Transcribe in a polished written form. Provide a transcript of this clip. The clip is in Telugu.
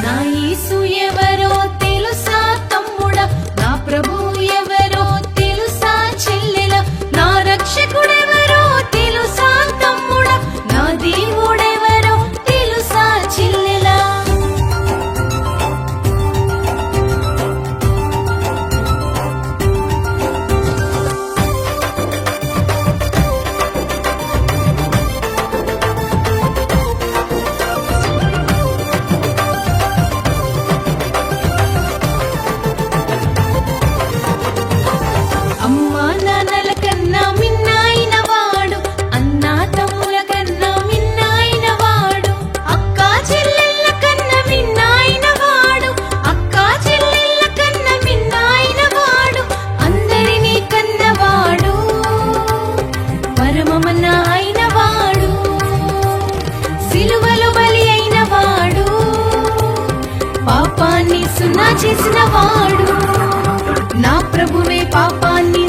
నా యేసు ఎవరో తెలుసా తమ్ముడా, నా ప్రభు ఎవరో తెలుసా చెల్లెలా, నా రక్షకుడెవరో తెలుసా తమ్ముడా, నా దేవుడెవరో తెలుసా చెల్లెలా. అమ్మా నాన్నల కన్నా మిన్నైన వాడు, అన్నా తమ్ముల కన్నా మిన్నైన వాడు, అక్కా చెల్లెళ్ళ కన్నా మిన్నైన వాడు, అక్కా చెల్లెళ్ళ కన్నా మిన్నైన వాడు, అందరినీ కన్నవాడు, పరమమన్న అయిన వాడు, సిలువలో బలి అయిన వాడు, పాపాన్ని సున్నా చేసిన వాడు, నా ప్రభువే పాపాన్ని